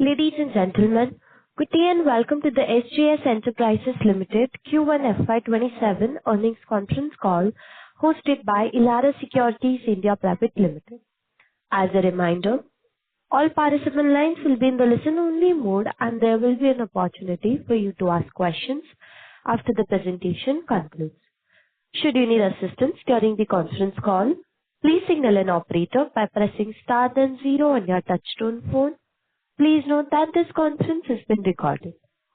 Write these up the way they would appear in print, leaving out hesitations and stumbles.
Ladies and gentlemen, good day and welcome to the SJS Enterprises Ltd Q1FY27 earnings conference call hosted by Elara Securities India Private Limited. As a reminder, all participant lines will be in the listen-only mode and there will be an opportunity for you to ask questions after the presentation concludes. Should you need assistance during the conference call, please signal an operator by pressing star then 0 on your touchtone phone. Please note that this conference has been recorded.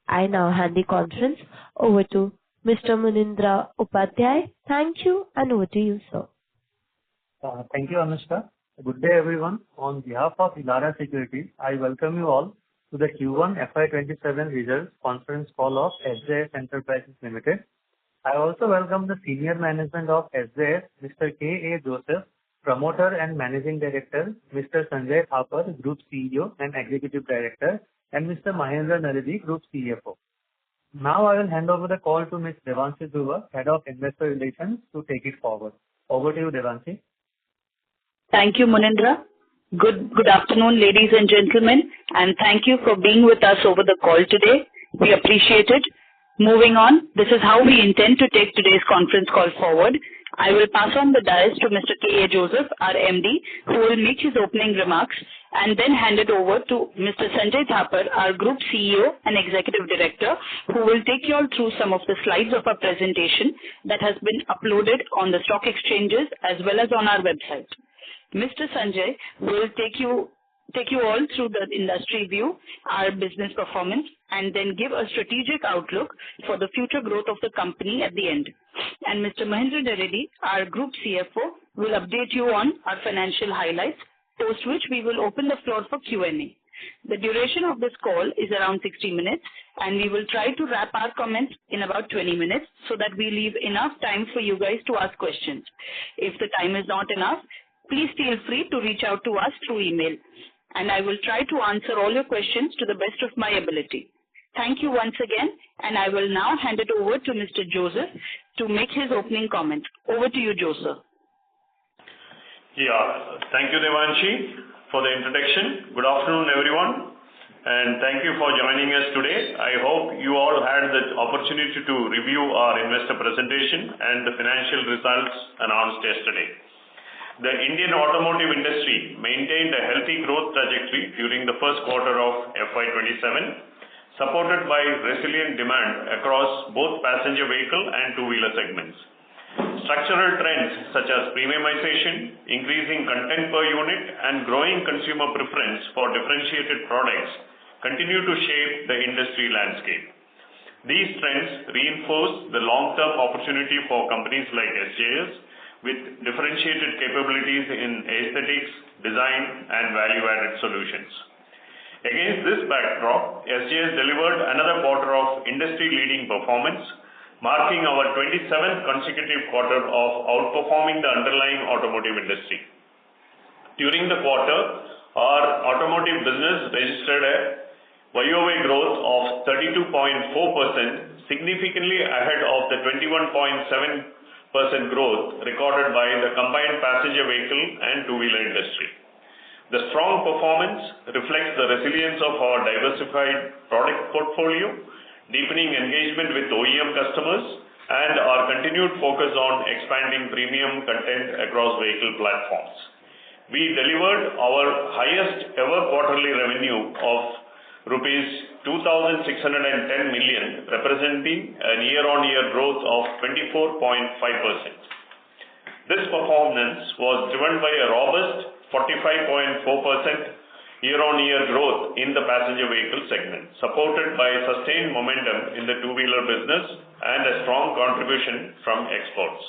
I now hand the conference over to Mr. Munindra Upadhyay. Thank you, and over to you, sir. Thank you, Anushka. Good day, everyone. On behalf of Elara Securities, I welcome you all to the Q1FY27 results conference call of SJS Enterprises Ltd. I also welcome the senior management of SJS, Mr. K. A. Joseph, Promoter and Managing Director, Mr. Sanjay Thapar, Group CEO and Executive Director, and Mr. Mahendra Naredi, Group CFO. Now I will hand over the call to Ms. Devanshi Dhruva, Head of Investor Relations, to take it forward. Over to you, Devanshi. Thank you, Munindra. Good afternoon, ladies and gentlemen, and thank you for being with us over the call today. We appreciate it. Moving on, this is how we intend to take today's conference call forward. I will pass on the dais to Mr. K. A. Joseph, our MD, who will make his opening remarks, and then hand it over to Mr. Sanjay Thapar, our Group CEO and Executive Director, who will take you all through some of the slides of our presentation that has been uploaded on the stock exchanges as well as on our website. Mr. Sanjay will take you all through the industry view, our business performance, and then give a strategic outlook for the future growth of the company at the end. And Mr. Mahendra Naredi, our Group CFO, will update you on our financial highlights, post which we will open the floor for Q&A. The duration of this call is around 60 minutes, and we will try to wrap our comments in about 20 minutes so that we leave enough time for you guys to ask questions. If the time is not enough, please feel free to reach out to us through email, and I will try to answer all your questions to the best of my ability. Thank you once again, and I will now hand it over to Mr. Joseph to make his opening comment. Over to you, Joseph. Thank you, Devanshi, for the introduction. Good afternoon, everyone, and thank you for joining us today. I hope you all had the opportunity to review our investor presentation and the financial results announced yesterday. The Indian automotive industry maintained a healthy growth trajectory during the first quarter of FY27, supported by resilient demand across both passenger vehicle and two-wheeler segments. Structural trends such as premiumization, increasing content per unit, and growing consumer preference for differentiated products continue to shape the industry landscape. These trends reinforce the long-term opportunity for companies like SJS with differentiated capabilities in aesthetics, design, and value-added solutions. Against this backdrop, SJS delivered another quarter of industry-leading performance, marking our 27th consecutive quarter of outperforming the underlying automotive industry. During the quarter, our automotive business registered a YoY growth of 32.4%, significantly ahead of the 21.7% growth recorded by the combined passenger vehicle and two-wheeler industry. The strong performance reflects the resilience of our diversified product portfolio, deepening engagement with OEM customers, and our continued focus on expanding premium content across vehicle platforms. We delivered our highest ever quarterly revenue of rupees 2,610 million, representing a year-on-year growth of 24.5%. This performance was driven by a robust 45.4% year-on-year growth in the passenger vehicle segment, supported by sustained momentum in the two-wheeler business and a strong contribution from exports.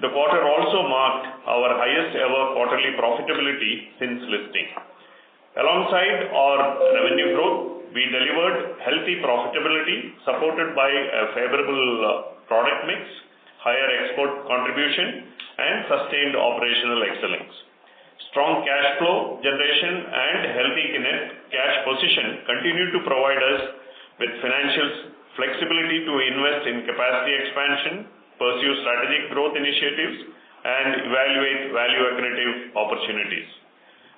The quarter also marked our highest ever quarterly profitability since listing. Alongside our revenue growth, we delivered healthy profitability supported by a favorable product mix, higher export contribution, and sustained operational excellence. Strong cash flow generation and healthy net cash position continue to provide us with financial flexibility to invest in capacity expansion, pursue strategic growth initiatives, and evaluate value-accretive opportunities.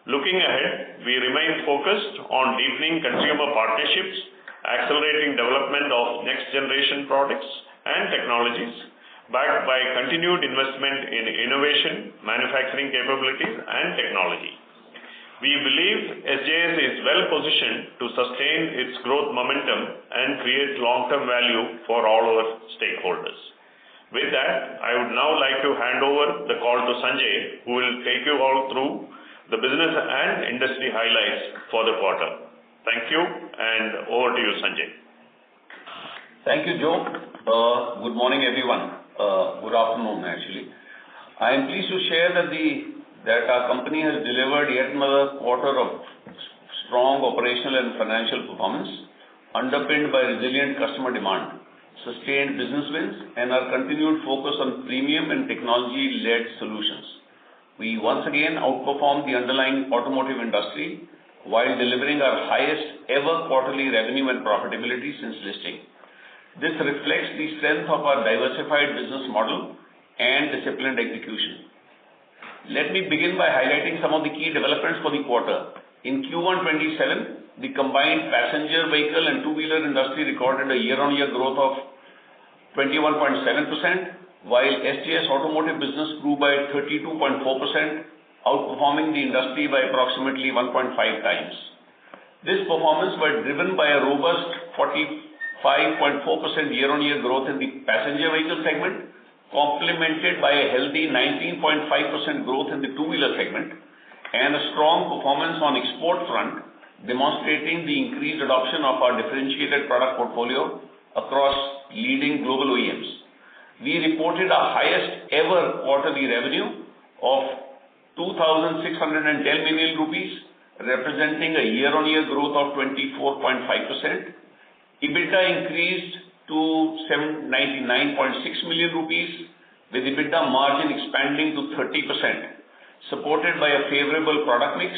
Looking ahead, we remain focused on deepening consumer partnerships, accelerating development of next-generation products and technologies, backed by continued investment in innovation, manufacturing capabilities, and technology. We believe SJS is well positioned to sustain its growth momentum and create long-term value for all our stakeholders. With that, I would now like to hand over the call to Sanjay, who will take you all through the business and industry highlights for the quarter. Thank you, and over to you, Sanjay. Thank you, Joe. Good morning, everyone. Good afternoon, actually. I am pleased to share that our company has delivered yet another quarter of strong operational and financial performance, underpinned by resilient customer demand, sustained business wins, and our continued focus on premium and technology-led solutions. We once again outperformed the underlying automotive industry while delivering our highest ever quarterly revenue and profitability since listing. This reflects the strength of our diversified business model and disciplined execution. Let me begin by highlighting some of the key developments for the quarter. In Q1/27, the combined passenger vehicle and two-wheeler industry recorded a year-on-year growth of 21.7%, while SJS automotive business grew by 32.4%, outperforming the industry by approximately 1.5 times. This performance was driven by a robust 45.4% year-on-year growth in the passenger vehicle segment, complemented by a healthy 19.5% growth in the two-wheeler segment, and a strong performance on export front, demonstrating the increased adoption of our differentiated product portfolio across leading global OEMs. We reported our highest ever quarterly revenue of 2,610 million rupees, representing a year-on-year growth of 24.5%. EBITDA increased to 799.6 million rupees, with EBITDA margin expanding to 30%, supported by a favorable product mix,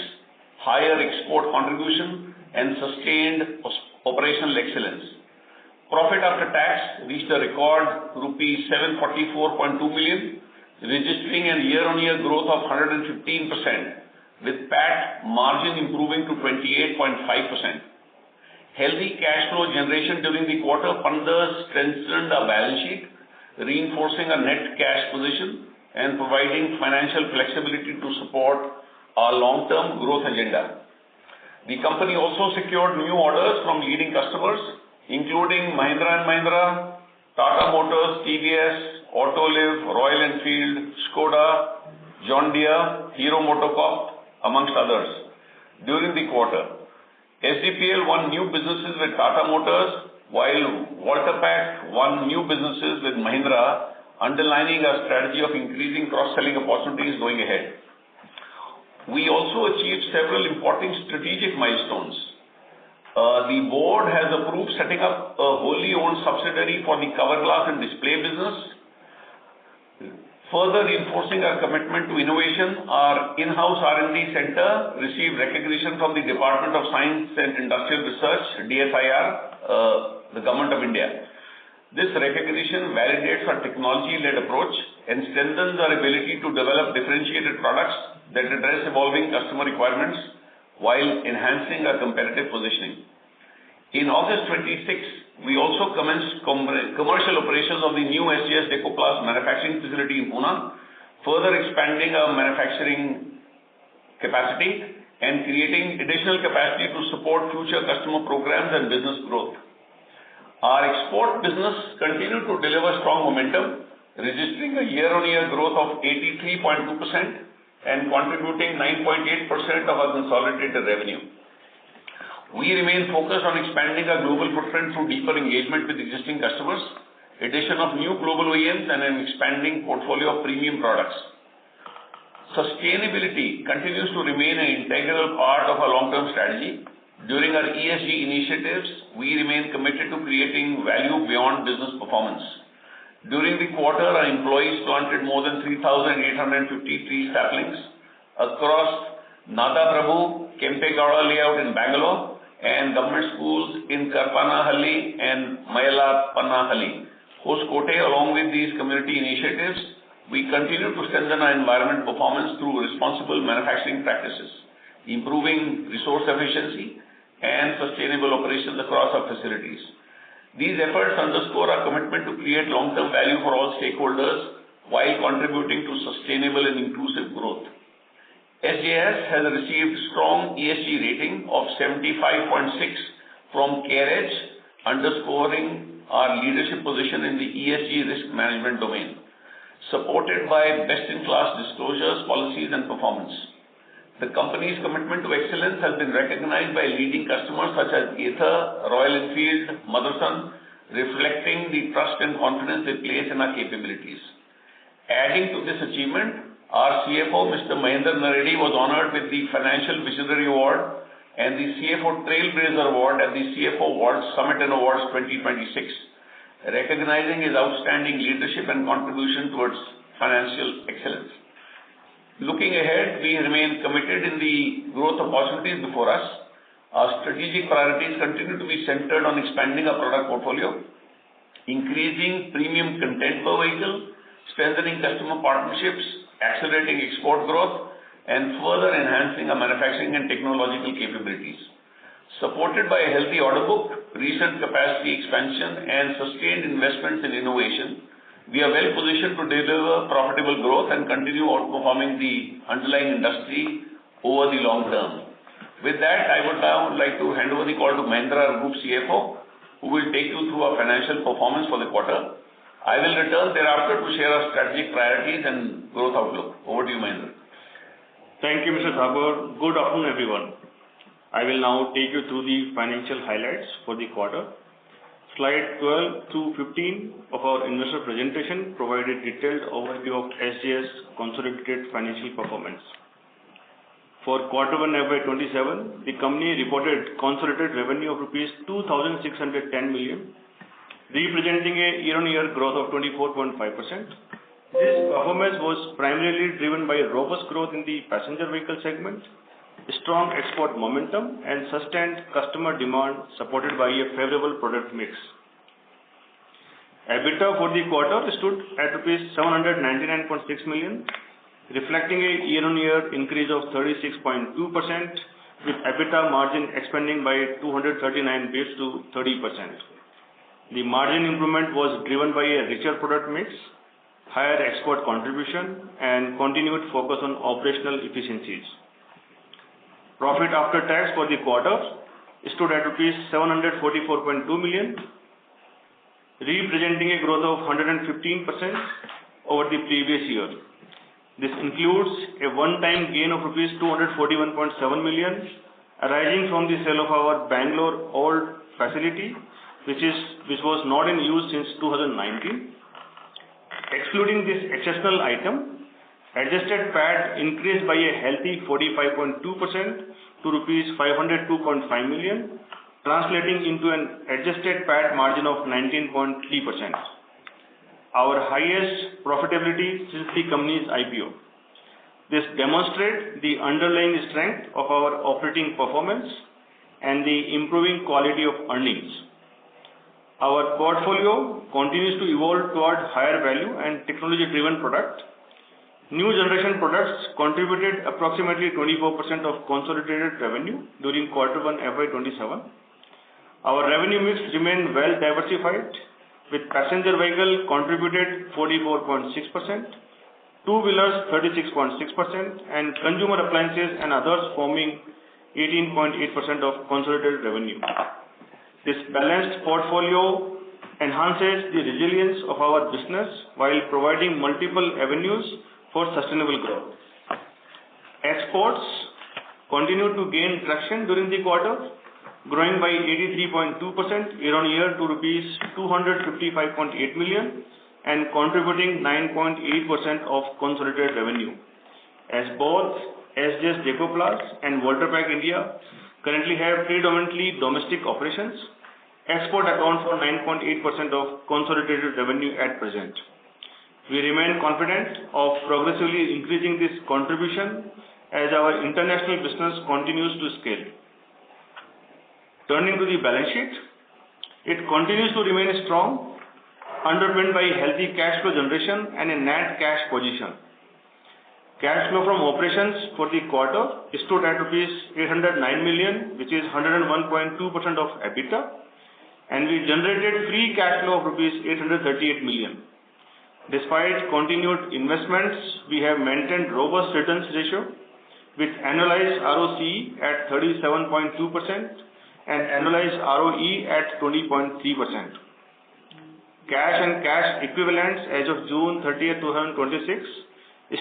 higher export contribution, and sustained operational excellence. Profit after tax reached a record rupees 744.2 million, registering a year-on-year growth of 115%, with PAT margin improving to 28.5%. Healthy cash flow generation during the quarter further strengthened our balance sheet, reinforcing our net cash position and providing financial flexibility to support our long-term growth agenda. The company also secured new orders from leading customers, including Mahindra & Mahindra, Tata Motors, TVS, Autoliv, Royal Enfield, Skoda, John Deere, Hero MotoCorp, amongst others. During the quarter, SDPL won new businesses with Tata Motors, while Walter won new businesses with Mahindra, underlining our strategy of increasing cross-selling opportunities going ahead. We also achieved several important strategic milestones. The board has approved setting up a wholly owned subsidiary for the cover glass and display business. Further reinforcing our commitment to innovation, our in-house R&D center received recognition from the Department of Science and Industrial Research, DSIR, the Government of India. This recognition validates our technology-led approach and strengthens our ability to develop differentiated products that address evolving customer requirements while enhancing our competitive positioning. In August 26, we also commenced commercial operations of the new SJS Decoplast manufacturing facility in Pune, further expanding our manufacturing capacity and creating additional capacity to support future customer programs and business growth. Our export business continued to deliver strong momentum, registering a year-on-year growth of 83.2% and contributing 9.8% of our consolidated revenue. We remain focused on expanding our global footprint through deeper engagement with existing customers, addition of new global OEMs, and an expanding portfolio of premium products. Sustainability continues to remain an integral part of our long-term strategy. During our ESG initiatives, we remain committed to creating value beyond business performance. During the quarter, our employees planted more than 3,850 tree saplings across Nada Prabhu, Kempegowda layout in Bangalore, and government schools in Karpanahalli and Mayalapannahalli. Hoskote, along with these community initiatives, we continue to strengthen our environment performance through responsible manufacturing practices. improving resource efficiency, and sustainable operations across our facilities. These efforts underscore our commitment to create long-term value for all stakeholders while contributing to sustainable and inclusive growth. SJS has received strong ESG rating of 75.6 from CareEdge, underscoring our leadership position in the ESG risk management domain, supported by best-in-class disclosures, policies, and performance. The company's commitment to excellence has been recognized by leading customers such as Ather, Royal Enfield, Motherson, reflecting the trust and confidence they place in our capabilities. Adding to this achievement, our CFO, Mr. Mahendra Naredi, was honored with the Financial Visionary Award and the CFO Trailblazer Award at the CFO Awards Summit and Awards 2026, recognizing his outstanding leadership and contribution towards financial excellence. Looking ahead, we remain committed in the growth opportunities before us. Our strategic priorities continue to be centered on expanding our product portfolio, increasing premium content per vehicle, strengthening customer partnerships, accelerating export growth, and further enhancing our manufacturing and technological capabilities. Supported by a healthy order book, recent capacity expansion, and sustained investments in innovation, we are well positioned to deliver profitable growth and continue outperforming the underlying industry over the long term. With that, I would now like to hand over the call to Mahendra, our Group CFO, who will take you through our financial performance for the quarter. I will return thereafter to share our strategic priorities and growth outlook. Over to you, Mahendra. Thank you, Mr. Thakur. Good afternoon, everyone. I will now take you through the financial highlights for the quarter. Slide 12 to 15 of our investor presentation provided detailed overview of SJS consolidated financial performance. For Q1 FY27, the company reported consolidated revenue of rupees 2,610 million, representing a year-on-year growth of 24.5%. This performance was primarily driven by robust growth in the passenger vehicle segment, strong export momentum, and sustained customer demand supported by a favorable product mix. EBITDA for the quarter stood at rupees 799.6 million, reflecting a year-on-year increase of 36.2%, with EBITDA margin expanding by 239 basis to 30%. The margin improvement was driven by a richer product mix, higher export contribution, and continued focus on operational efficiencies. Profit after tax for the quarter stood at rupees 744.2 million, representing a growth of 115% over the previous year. This includes a one-time gain of rupees 241.7 million arising from the sale of our Bangalore old facility, which was not in use since 2019. Excluding this exceptional item, adjusted PAT increased by a healthy 45.2% to rupees 502.5 million, translating into an adjusted PAT margin of 19.3%, our highest profitability since the company's IPO. This demonstrates the underlying strength of our operating performance and the improving quality of earnings. Our portfolio continues to evolve toward higher value and technology-driven products. New generation products contributed approximately 24% of consolidated revenue during Q1 FY27. Our revenue mix remained well diversified, with passenger vehicle contributed 44.6%, two-wheelers 36.6%, and consumer appliances and others forming 18.8% of consolidated revenue. This balanced portfolio enhances the resilience of our business while providing multiple avenues for sustainable growth. Exports continued to gain traction during the quarter, growing by 83.2% year-on-year to rupees 255.8 million and contributing 9.8% of consolidated revenue. As both SJS Decoplas and Volterpack India currently have predominantly domestic operations, export accounts for 9.8% of consolidated revenue at present. We remain confident of progressively increasing this contribution as our international business continues to scale. Turning to the balance sheet, it continues to remain strong, underpinned by healthy cash flow generation and a net cash position. Cash flow from operations for the quarter stood at rupees 809 million, which is 101.2% of EBITDA, and we generated free cash flow of rupees 838 million. Despite continued investments, we have maintained robust returns ratio with annualized ROCE at 37.2% and annualized ROE at 20.3%. Cash and cash equivalents as of June 30th, 2026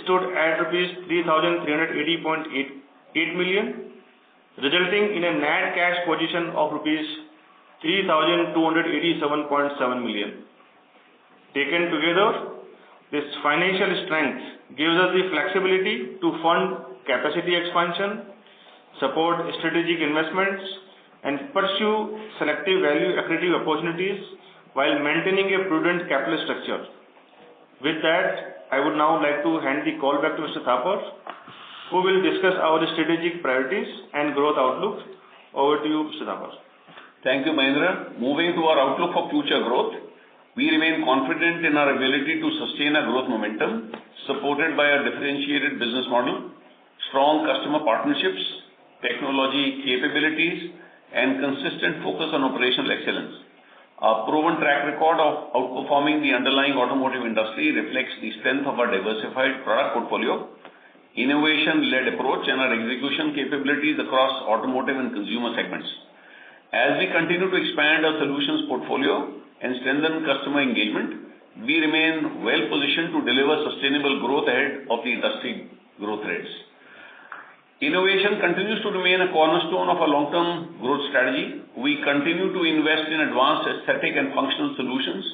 stood at rupees 3,380.8 million, resulting in a net cash position of rupees 3,287.7 million. Taken together, this financial strength gives us the flexibility to fund capacity expansion, support strategic investments, and pursue selective value accretive opportunities while maintaining a prudent capital structure. With that, I would now like to hand the call back to Mr. Thapar, who will discuss our strategic priorities and growth outlook. Over to you, Mr. Thapar. Thank you, Mahendra. Moving to our outlook for future growth, we remain confident in our ability to sustain our growth momentum, supported by a differentiated business model, strong customer partnerships, technology capabilities, and consistent focus on operational excellence. Our proven track record of outperforming the underlying automotive industry reflects the strength of our diversified product portfolio, innovation-led approach, and our execution capabilities across automotive and consumer segments. As we continue to expand our solutions portfolio and strengthen customer engagement, we remain well positioned to deliver sustainable growth ahead of the industry growth rates. Innovation continues to remain a cornerstone of our long-term growth strategy. We continue to invest in advanced aesthetic and functional solutions,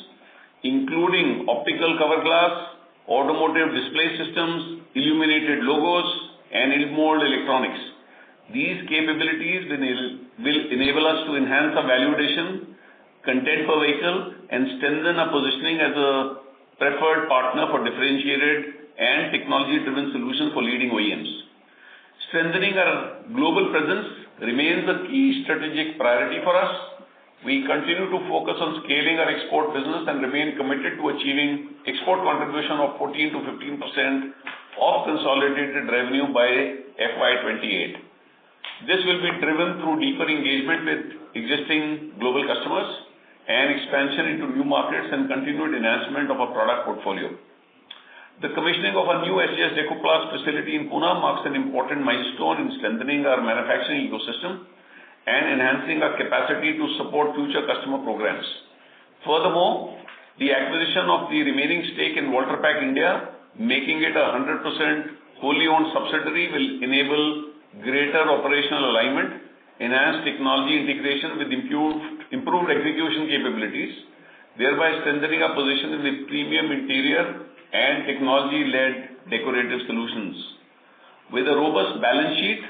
including optical cover glass, automotive display systems, illuminated logos, and in-mold electronics. These capabilities will enable us to enhance our value addition, content per vehicle, and strengthen our positioning as a preferred partner for differentiated and technology-driven solutions for leading OEMs. Strengthening our global presence remains a key strategic priority for us. We continue to focus on scaling our export business and remain committed to achieving export contribution of 14 to 15% of consolidated revenue by FY28. This will be driven through deeper engagement with existing global customers and expansion into new markets and continued enhancement of our product portfolio. The commissioning of our new SJS Decoplast facility in Pune marks an important milestone in strengthening our manufacturing ecosystem and enhancing our capacity to support future customer programs. Furthermore, the acquisition of the remaining stake in Voltrpack India, making it a 100% wholly owned subsidiary, will enable greater operational alignment, enhanced technology integration with improved execution capabilities, thereby strengthening our position in the premium interior and technology-led decorative solutions. With a robust balance sheet,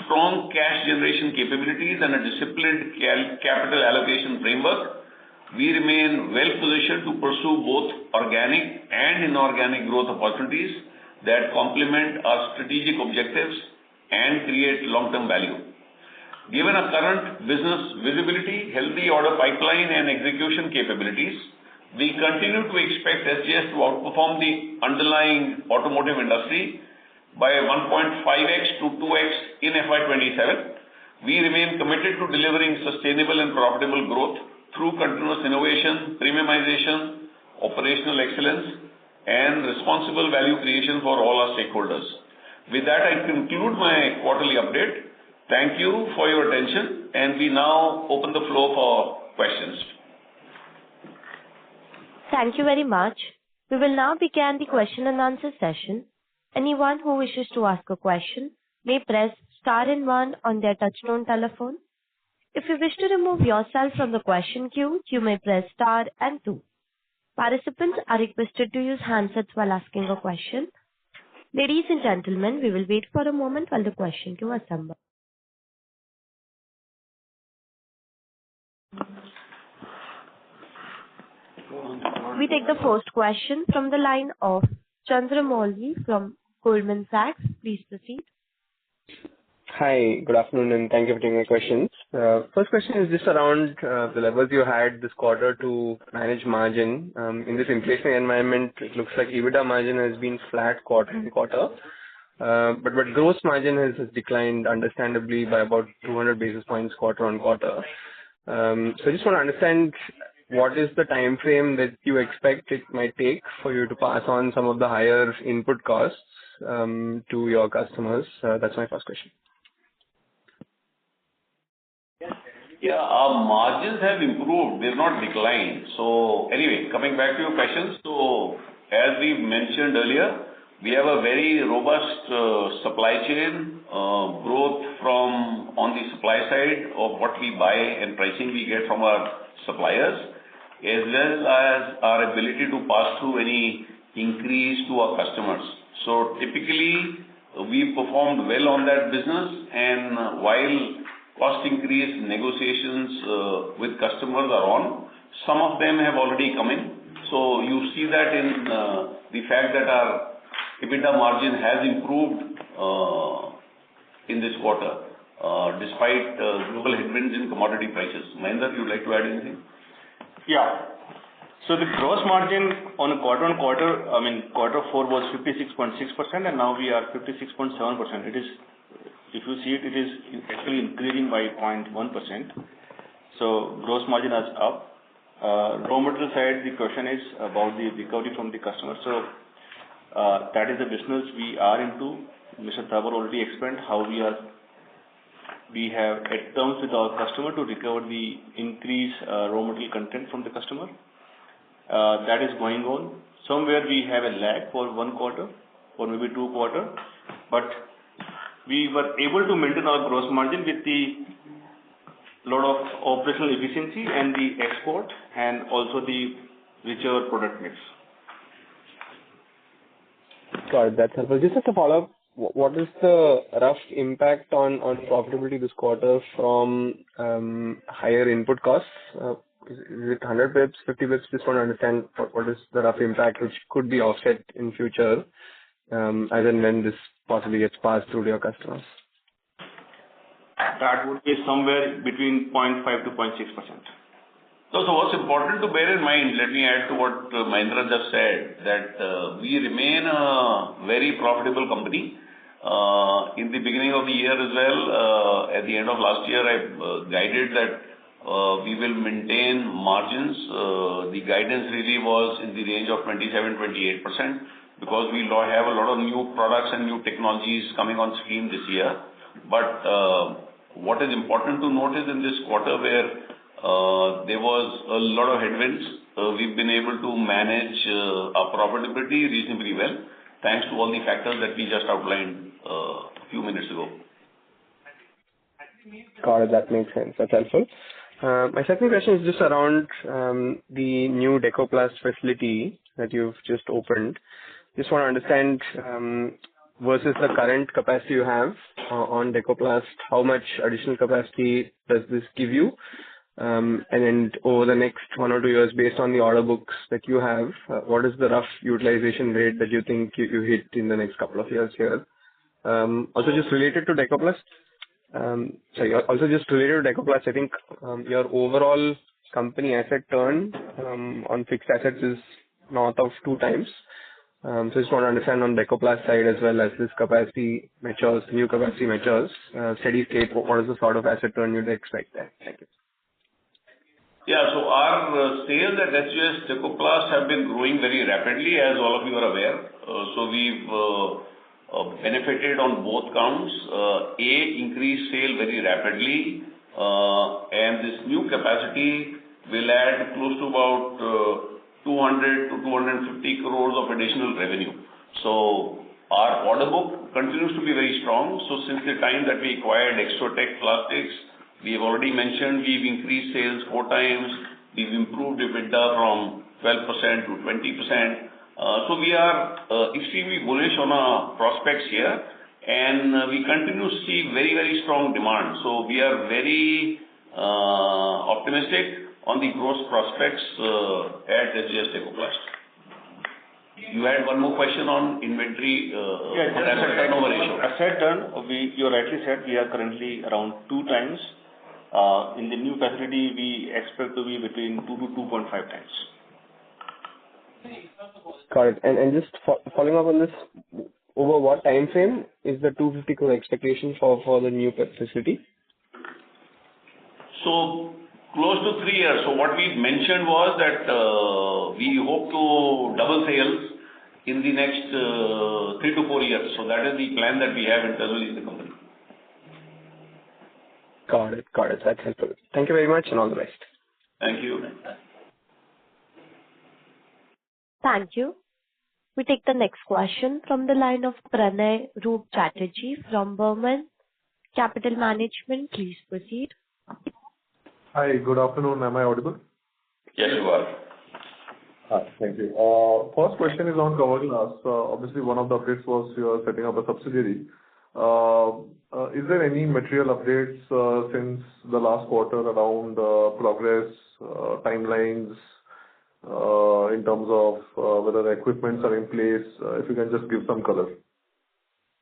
strong cash generation capabilities, and a disciplined capital allocation framework, we remain well positioned to pursue both organic and inorganic growth opportunities that complement our strategic objectives and create long-term value. Given our current business visibility, healthy order pipeline, and execution capabilities, we continue to expect SJS to outperform the underlying automotive industry by 1.5x to 2x in FY27. We remain committed to delivering sustainable and profitable growth through continuous innovation, premiumization, operational excellence, and responsible value creation for all our stakeholders. With that, I conclude my quarterly update. Thank you for your attention, and we now open the floor for questions. Thank you very much. We will now begin the question and answer session. Anyone who wishes to ask a question may press star and 1 on their touchtone telephone. If you wish to remove yourself from the question queue, you may press star and 2. Participants are requested to use handsets while asking a question. Ladies and gentlemen, we will wait for a moment while the question queue assembles. We take the first question from the line of Chandramouli from Goldman Sachs. Please proceed. Hi, good afternoon, and thank you for taking my questions. First question is just around the levels you had this quarter to manage margin. In this inflationary environment, it looks like EBITDA margin has been flat quarter on quarter. But gross margin has declined understandably by about 200 basis points quarter-on-quarter. So I just want to understand what is the time frame that you expect it might take for you to pass on some of the higher input costs to your customers? That's my first question. Yeah, our margins have improved. They've not declined. So anyway, coming back to your questions. So as we mentioned earlier, we have a very robust supply chain growth from on the supply side of what we buy and pricing we get from our suppliers, as well as our ability to pass through any increase to our customers. So typically, we performed well on that business, and while cost increase negotiations with customers are on, some of them have already come in. So you see that in the fact that our EBITDA margin has improved in this quarter, despite global headwinds in commodity prices. Mahendra, you'd like to add anything? Yeah. So the gross margin on a quarter-on-quarter, I mean, quarter 4 was 56.6%, and now we are 56.7%. It is, if you see it, it is actually increasing by 0.1%. So gross margin is up. Raw material side, the question is about the recovery from the customer. So that is the business we are into. Mr. Thakur already explained how we have at terms with our customer to recover the increased raw material content from the customer. That is going on. Somewhere we have a lag for 1 quarter or maybe 2 quarters, but we were able to maintain our gross margin with the lot of operational efficiency and the export and also the richer product mix. Got it. That's helpful. Just as a follow-up, what is the rough impact on profitability this quarter from higher input costs? Is it 100 bips, 50 bips? Just want to understand what is the rough impact which could be offset in future, as and when this possibly gets passed through to your customers. That would be somewhere between 0.5 to 0.6%. So what's important to bear in mind, let me add to what Mahendra just said, that we remain a very profitable company. In the beginning of the year as well, at the end of last year, I guided that we will maintain margins. The guidance really was in the range of 27-28%, because we have a lot of new products and new technologies coming on stream this year. But what is important to notice in this quarter, where there was a lot of headwinds, we've been able to manage our profitability reasonably well, thanks to all the factors that we just outlined a few minutes ago. Got it. That makes sense. That's helpful. My second question is just around the new Decoplast facility that you've just opened. Just want to understand, versus the current capacity you have on Decoplast, how much additional capacity does this give you? And then over the next 1 or 2 years, based on the order books that you have, what is the rough utilization rate that you think you hit in the next couple of years here? Also just related to Decoplast, I think your overall company asset turn on fixed assets is north of 2 times. So just want to understand on Decoplast side, as well as this capacity matures, new capacity matures, steady state, what is the sort of asset turn you'd expect there? Thank you. Yeah, so our sales at SJS Decoplast have been growing very rapidly, as all of you are aware. So we've benefited on both counts. Increased sale very rapidly, and this new capacity will add close to about 200 to 250 crores of additional revenue. So our order book continues to be very strong. So since the time that we acquired Extrotech Plastics, we have already mentioned we've increased sales 4 times. We've improved EBITDA from 12% to 20%. So we are extremely bullish on our prospects here, and we continue to see very, very strong demand. So we are very optimistic on the growth prospects at SJS Decoplast. You had one more question on inventory, asset turnover ratio. Asset turn, you rightly said, we are currently around 2 times. In the new facility, we expect to be between 2 to 2.5 times. Got it. And just following up on this, over what time frame is the 250 crore expectation for the new facility? So close to 3 years. So what we mentioned was that we hope to double sales in the next 3 to 4 years. So that is the plan that we have internally in the company. Got it. That's helpful. Thank you very much and all the best. Thank you. Thank you. We take the next question from the line of Pranay Roop Chatterjee from Burman Capital Management. Please proceed. Hi, good afternoon. Am I audible? Yes, you are. Hi, thank you. First question is on cover glass. Obviously, one of the updates was you are setting up a subsidiary. Is there any material updates since the last quarter around progress, timelines, in terms of whether the equipments are in place? If you can just give some color.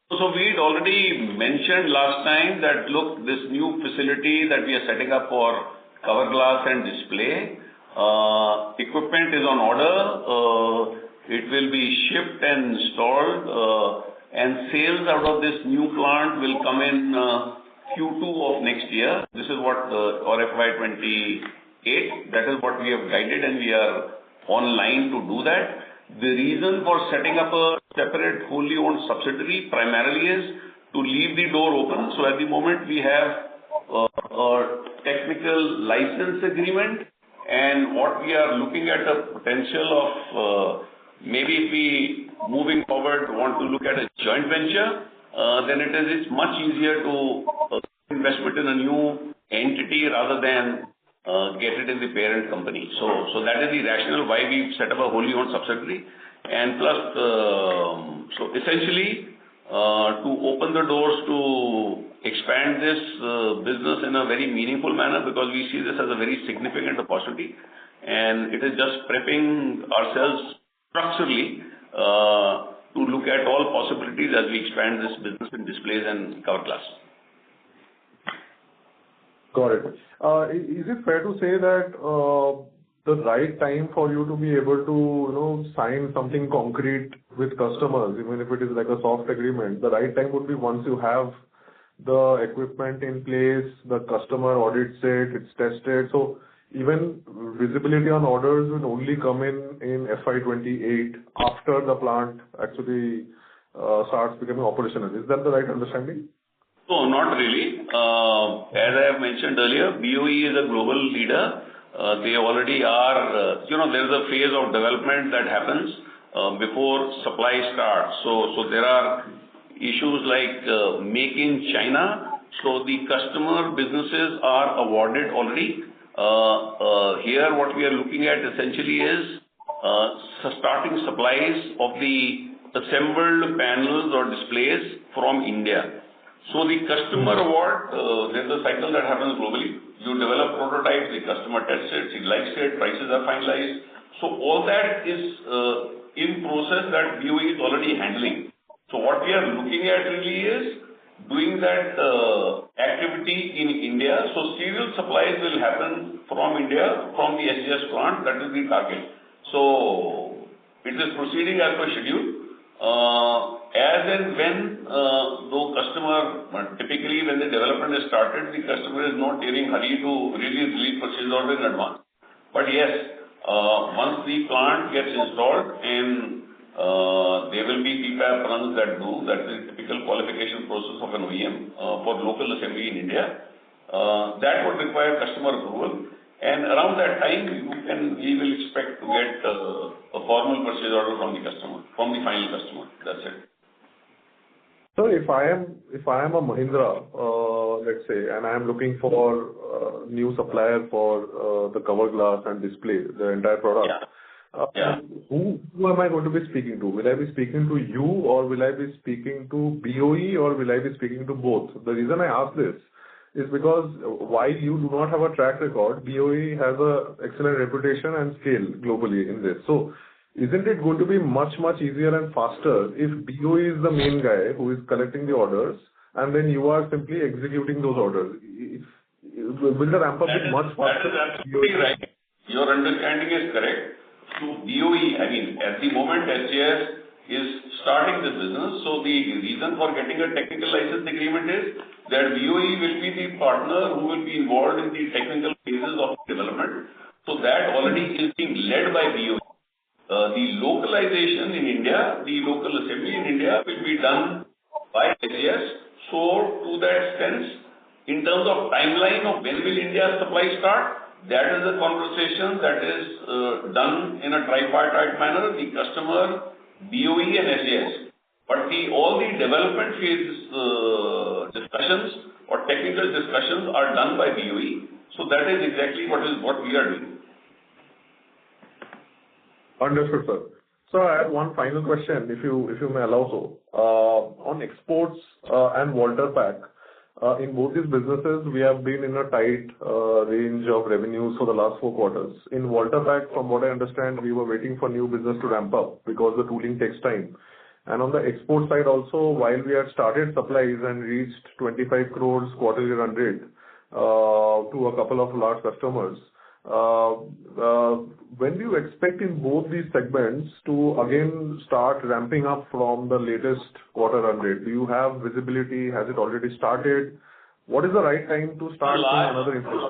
So we'd already mentioned last time that, look, this new facility that we are setting up for cover glass and display, equipment is on order. It will be shipped and installed, and sales out of this new plant will come in Q2 of next year. This is what or FY28. That is what we have guided, and we are online to do that. The reason for setting up a separate wholly owned subsidiary primarily is to leave the door open. So at the moment we have a technical license agreement, and what we are looking at a potential of maybe if we moving forward want to look at a joint venture, then it's much easier to investment in a new entity rather than get it in the parent company. So that is the rationale why we set up a wholly owned subsidiary. And plus, so essentially, to open the doors to expand this business in a very meaningful manner, because we see this as a very significant opportunity, and it is just prepping ourselves structurally to look at all possibilities as we expand this business in displays and cover glass. Got it. Is it fair to say that the right time for you to be able to, sign something concrete with customers, even if it is like a soft agreement, the right time would be once you have the equipment in place, the customer audits it, it's tested. So even visibility on orders will only come in FY28 after the plant actually starts becoming operational. Is that the right understanding? No, not really. As I have mentioned earlier, BOE is a global leader. They already are, there is a phase of development that happens before supply starts. So there are issues like make in China. So the customer businesses are awarded already. Here what we are looking at essentially is starting supplies of the assembled panels or displays from India. So the customer award, there's a cycle that happens globally. You develop prototypes, the customer tests it, he likes it, prices are finalized. So all that is in process that BOE is already handling. So what we are looking at really is doing that activity in India. So serial supplies will happen from India, from the SJS plant. That is the target. So it is proceeding as per schedule. As and when the customer, typically when the development is started, the customer is not in a hurry to really release purchase order in advance. But yes, once the plant gets installed and there will be PPAP runs that do, that's the typical qualification process of an OEM for local assembly in India. That would require customer approval. And around that time, we will expect to get a formal purchase order from the customer, from the final customer. That's it. So if I am a Mahindra, let's say, and I am looking for a new supplier for the cover glass and display, the entire product. Yeah. Who am I going to be speaking to? Will I be speaking to you, or will I be speaking to BOE, or will I be speaking to both? The reason I ask this is because while you do not have a track record, BOE has an excellent reputation and scale globally in this. So isn't it going to be much, much easier and faster if BOE is the main guy who is collecting the orders and then you are simply executing those orders? Will the ramp up be much faster? That is absolutely right. Your understanding is correct. So BOE, at the moment SJS is starting this business. So the reason for getting a technical license agreement is that BOE will be the partner who will be involved in the technical phases of development. So that already is being led by BOE. The localization in India, the local assembly in India will be done by SJS. So to that sense, in terms of timeline of when will India's supply start, that is a conversation that is done in a tripartite manner, the customer, BOE and SJS. But all the development phase discussions or technical discussions are done by BOE. So that is exactly what we are doing. Understood, sir. So I have one final question, if you may allow so. On exports and Walter Pack, in both these businesses, we have been in a tight range of revenues for the last 4 quarters. In Walter Pack, from what I understand, we were waiting for new business to ramp up because the tooling takes time. And on the export side also, while we had started supplies and reached 25 crores quarterly run rate to a couple of large customers, when do you expect in both these segments to again start ramping up from the latest quarter run rate? Do you have visibility? Has it already started? What is the right time to start seeing another increase?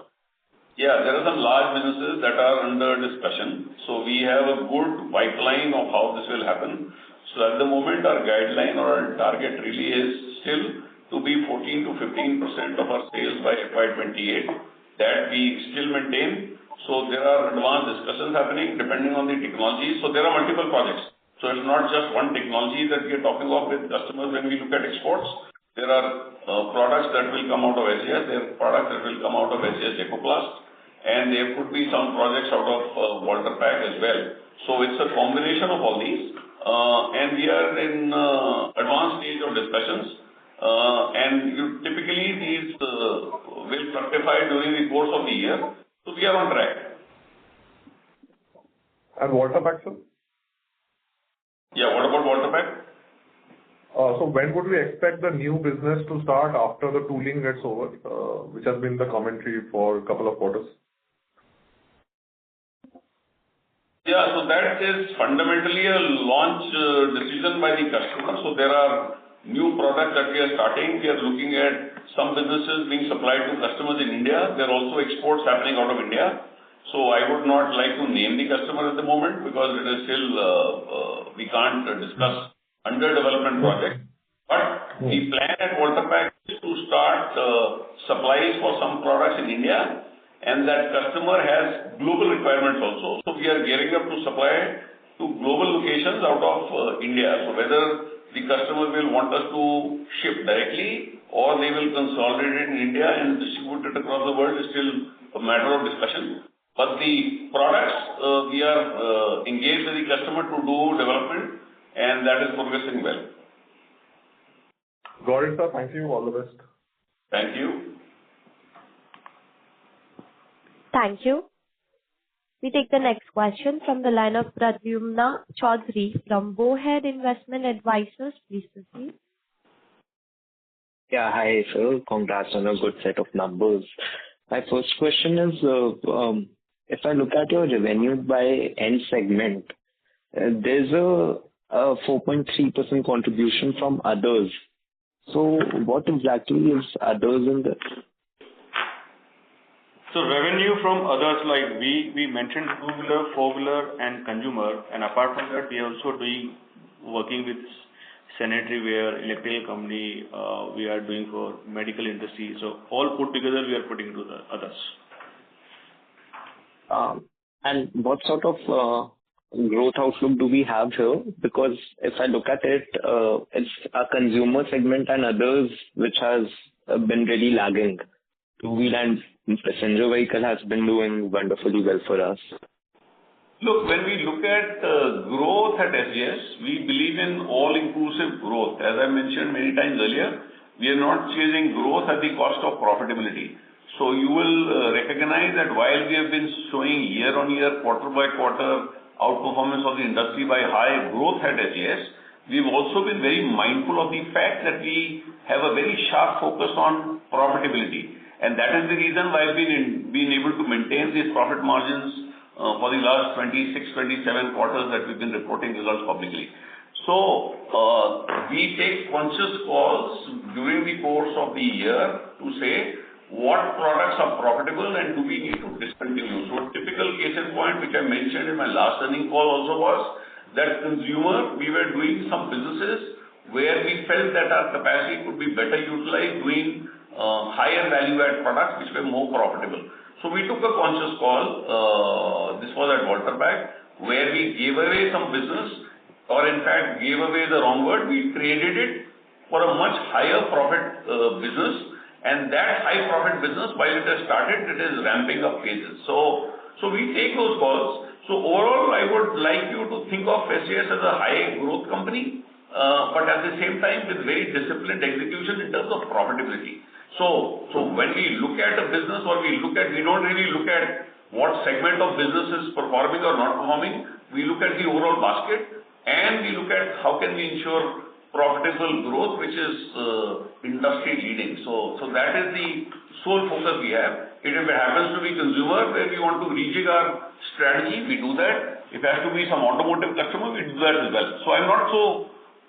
Yeah, there are some large businesses that are under discussion. So we have a good pipeline of how this will happen. So at the moment, our guideline or our target really is still to be 14 to 15% of our sales by FY28. That we still maintain. So there are advanced discussions happening depending on the technology. So there are multiple projects. So it's not just one technology that we are talking of with customers when we look at exports. There are products that will come out of SJS. There are products that will come out of SJS Ecoplast. And there could be some projects out of Walter Pack as well. So it's a combination of all these. And we are in advanced stage of discussions. And typically these will fructify during the course of the year. So we are on track. And Walter Pack, sir? Yeah, what about Walter Pack? So when would we expect the new business to start after the tooling gets over, which has been the commentary for a couple of quarters? Yeah, so that is fundamentally a launch decision by the customer. So there are new products that we are starting. We are looking at some businesses being supplied to customers in India. There are also exports happening out of India. So I would not like to name the customer at the moment because it is still, we can't discuss under development project. But the plan at Walter Pack is to start supplies for some products in India, and that customer has global requirements also. So we are gearing up to supply to global locations out of India. So whether the customer will want us to ship directly or they will consolidate it in India and distribute it across the world is still a matter of discussion. But the products, we are engaged with the customer to do development, and that is progressing well. Got it, sir. Thank you. All the best. Thank you. Thank you. We take the next question from the line of Pradyumna Chaudhary from Bowhead Investment Advisors. Please proceed. Yeah, hi, sir. Congrats on a good set of numbers. My first question is, if I look at your revenue by end segment, there's a 4.3% contribution from others. So what exactly is others in this? So revenue from others, like we mentioned two-wheeler, four-wheeler and consumer, and apart from that we are also working with sanitary ware, electrical company, we are doing for medical industry. So all put together we are putting into the others. And what sort of growth outlook do we have here? Because if I look at it, it's a consumer segment and others which has been really lagging. Two-wheel and passenger vehicle has been doing wonderfully well for us. Look, when we look at growth at SJS, we believe in all-inclusive growth. As I mentioned many times earlier, we are not chasing growth at the cost of profitability. So you will recognize that while we have been showing year-on-year, quarter-by-quarter outperformance of the industry by high growth at SJS, we've also been very mindful of the fact that we have a very sharp focus on profitability. And that is the reason why we've been able to maintain these profit margins for the last 26, 27 quarters that we've been reporting results publicly. So we take conscious calls during the course of the year to say what products are profitable and do we need to discontinue. So typical case in point, which I mentioned in my last earnings call also was that consumer, we were doing some businesses where we felt that our capacity could be better utilized doing higher value-add products which were more profitable. So we took a conscious call, this was at Walter Bag, where we gave away some business, or in fact gave away the wrong word, we traded it for a much higher profit business, and that high profit business, while it has started, it is ramping up phases. So we take those calls. So overall, I would like you to think of SJS as a high growth company, but at the same time with very disciplined execution in terms of profitability. So when we look at a business or we don't really look at what segment of business is performing or not performing. We look at the overall basket and we look at how can we ensure profitable growth, which is industry leading. So that is the sole focus we have. If it happens to be consumer where we want to rejig our strategy, we do that. If it has to be some automotive customer, we do that as well. So I'm not so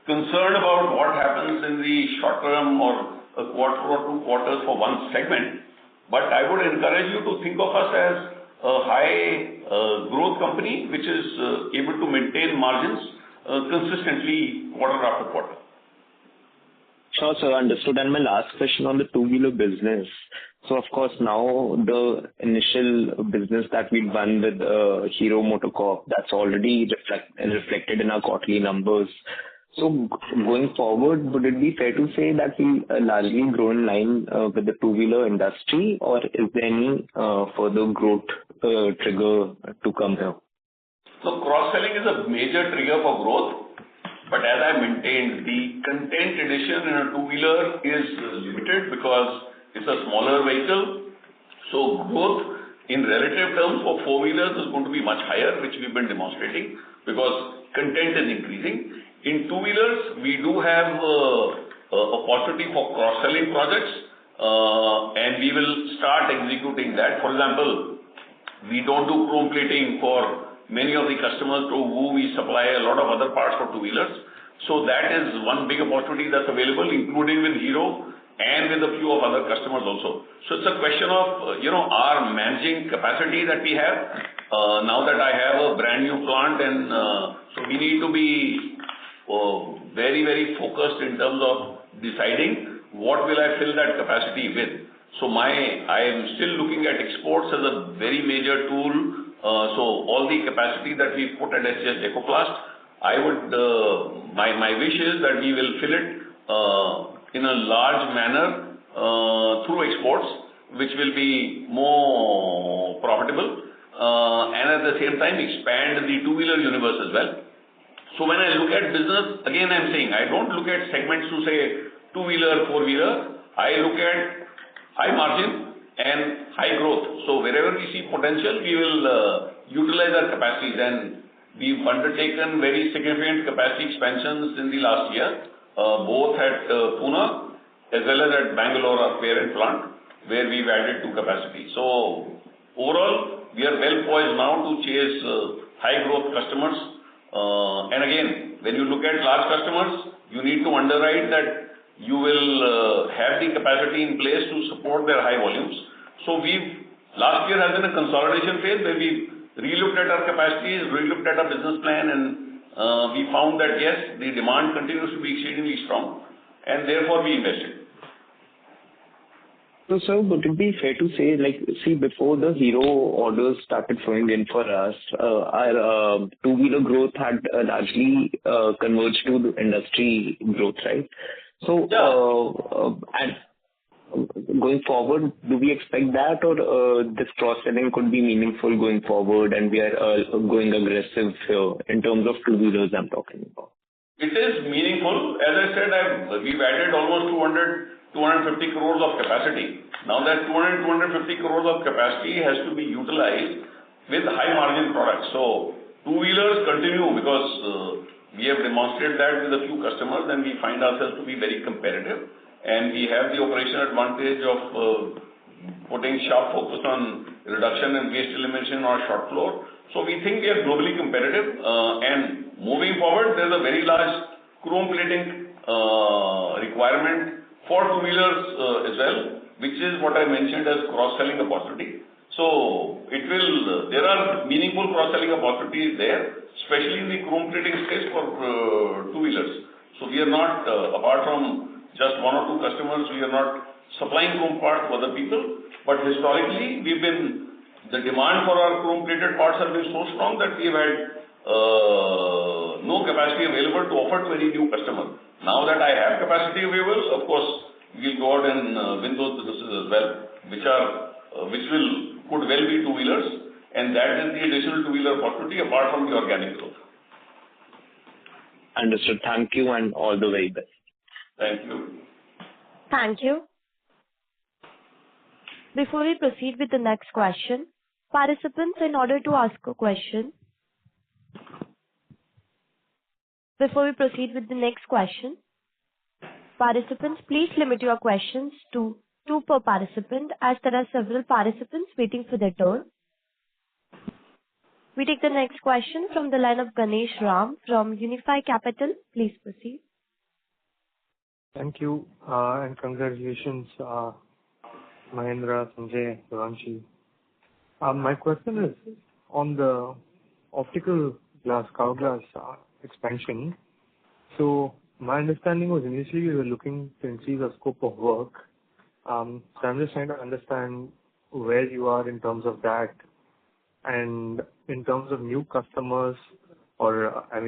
concerned about what happens in the short term or a quarter or 2 quarters for one segment, but I would encourage you to think of us as a high growth company which is able to maintain margins consistently quarter after quarter. Sure, sir. Understood. And my last question on the two-wheeler business. So, of course, now the initial business that we won with Hero MotoCorp, that's already reflected in our quarterly numbers. So, going forward, would it be fair to say that we largely grow in line with the two-wheeler industry, or is there any further growth trigger to come here? So, cross-selling is a major trigger for growth. But as I maintained, the content addition in a two-wheeler is limited because it's a smaller vehicle. So growth in relative terms for four-wheelers is going to be much higher, which we've been demonstrating because content is increasing. In two-wheelers, we do have opportunity for cross-selling projects and we will start executing that. For example, we don't do chrome plating for many of the customers to whom we supply a lot of other parts for two-wheelers. So that is one big opportunity that's available, including with Hero and with a few of other customers also. So it's a question of, our managing capacity that we have. Now that I have a brand new plant and so we need to be very, very focused in terms of deciding what will I fill that capacity with. So I am still looking at exports as a very major tool. So all the capacity that we put at SJS Decoplast, I would, my wish is that we will fill it in a large manner through exports, which will be more profitable and at the same time expand the two-wheeler universe as well. So when I look at business, again I'm saying I don't look at segments to say two-wheeler, four-wheeler. I look at high margin and high growth. So wherever we see potential, we will utilize our capacities, and we've undertaken very significant capacity expansions in the last year, both at Pune as well as at Bangalore, our parent plant, where we've added to capacity. So overall, we are well poised now to chase high growth customers. And again, when you look at large customers, you need to underwrite that you will have the capacity in place to support their high volumes. So last year has been a consolidation phase where we relooked at our capacities, relooked at our business plan, and we found that yes, the demand continues to be exceedingly strong, and therefore we invested. So, sir, would it be fair to say, before the Hero orders started flowing in for us, our two-wheeler growth had largely converged to the industry growth, right? So, and going forward, do we expect that, or this cross-selling could be meaningful going forward, and we are going aggressive in terms of two-wheelers I'm talking about? It is meaningful. As I said, we've added almost 250 crores of capacity. Now that 250 crores of capacity has to be utilized with high margin products. So two-wheelers continue because we have demonstrated that with a few customers and we find ourselves to be very competitive. And we have the operational advantage of putting sharp focus on reduction and waste elimination on our shop floor. So we think we are globally competitive. And moving forward, there's a very large chrome plating requirement for two-wheelers as well, which is what I mentioned as cross-selling opportunity. So there are meaningful cross-selling opportunities there, especially in the chrome plating space for two-wheelers. So we are not, apart from just one or two customers, we are not supplying chrome parts to other people. But historically, the demand for our chrome plated parts has been so strong that we have had no capacity available to offer to any new customer. Now that I have capacity available, of course, we'll go out and win those businesses as well, which could well be two-wheelers, and that is the additional two-wheeler opportunity apart from the organic growth. Understood. Thank you and all the very best. Thank you. Thank you. Before we proceed with the next question, participants, in order to ask a question, participants, please limit your questions to 2 per participant, as there are several participants waiting for their turn. We take the next question from the line of Ganesh Ram from Unifi Capital. Please proceed. Thank you, and congratulations, Mahendra, Sanjay, Devanshi. My question is on the optical glass, cover glass expansion. So my understanding was initially we were looking to increase the scope of work. So I'm just trying to understand where you are in terms of that, and in terms of new customers, or do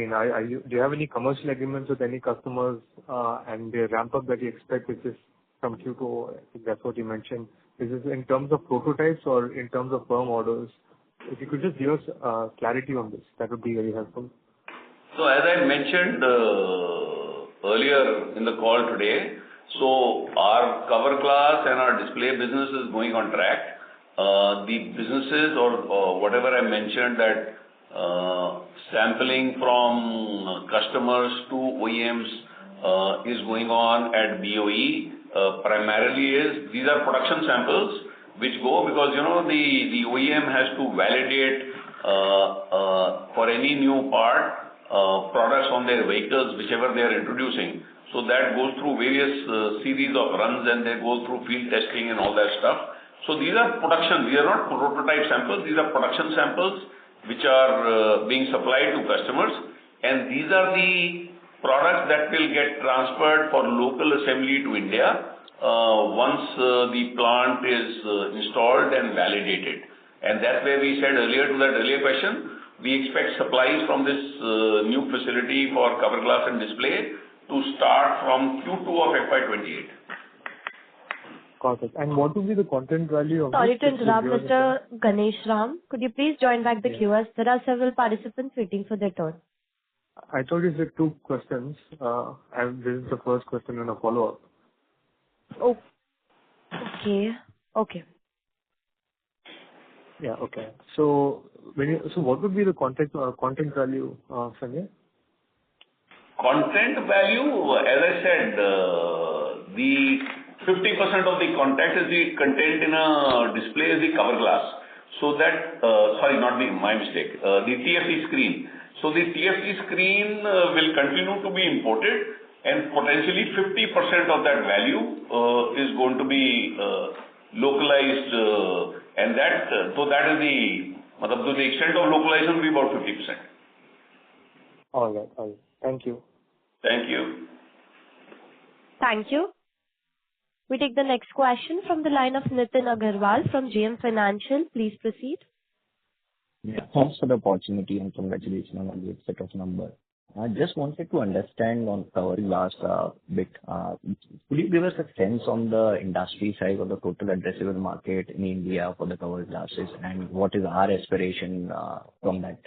you have any commercial agreements with any customers, and the ramp up that you expect, which is from Q2, I think that's what you mentioned. Is this in terms of prototypes or in terms of firm orders? If you could just give us clarity on this, that would be very helpful. So as I mentioned earlier in the call today, so our cover glass and our display business is going on track. The businesses or whatever I mentioned, that sampling from customers to OEMs is going on at BOE. Primarily these are production samples which go, because the OEM has to validate for any new part products on their vehicles, whichever they are introducing. So that goes through various series of runs, and they go through field testing and all that stuff. So these are production. These are not prototype samples. These are production samples which are being supplied to customers, and these are the products that will get transferred for local assembly to India once the plant is installed and validated. And that's where we said earlier to that earlier question, we expect supplies from this new facility for cover glass and display to start from Q2 of FY28. Got it. And what would be the content value of Sorry to interrupt, Mr. Ganesh Ram. Could you please join back the queue, as there are several participants waiting for their turn? I thought you said 2 questions, and this is the first question and a follow-up. Oh, okay. Yeah, okay. So what would be the content value, Sanjay? Content value, as I said, the 50% of the content in a display is the cover glass. So that, my mistake, the TFT screen. So the TFT screen will continue to be imported, and potentially 50% of that value is going to be localized, and that is the extent of localization will be about 50%. All right. Thank you. Thank you. Thank you. We take the next question from the line of Nitin Agarwal from JM Financial. Please proceed. Yeah, thanks for the opportunity and congratulations on the set of numbers. I just wanted to understand on cover glass bit. Could you give us a sense on the industry size of the total addressable market in India for the cover glasses, and what is our aspiration from that?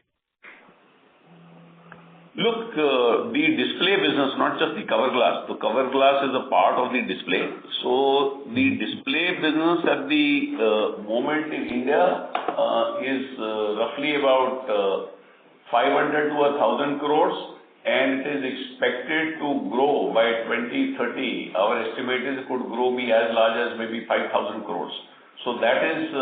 Look, the display business, not just the cover glass. The cover glass is a part of the display. So the display business at the moment in India is roughly about 500 to 1,000 crores, and it is expected to grow by 2030. Our estimate is it could grow be as large as maybe 5,000 crores. So that is,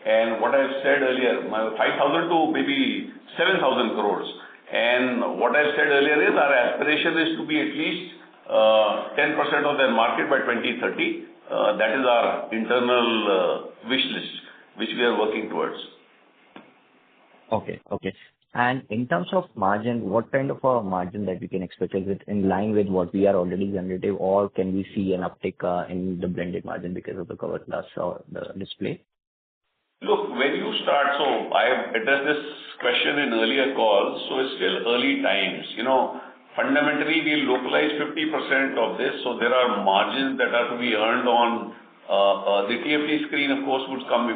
and what I've said earlier, 5,000 to maybe 7,000 crores. And what I said earlier is our aspiration is to be at least 10% of their market by 2030. That is our internal wish list, which we are working towards. Okay. Okay. And in terms of margin, what kind of a margin that we can expect? Is it in line with what we are already generating, or can we see an uptick in the blended margin because of the cover glass or the display? Look, when you start, so I have addressed this question in earlier calls, so it's still early times. Fundamentally, we localize 50% of this, so there are margins that are to be earned on the TFT screen, of course, would come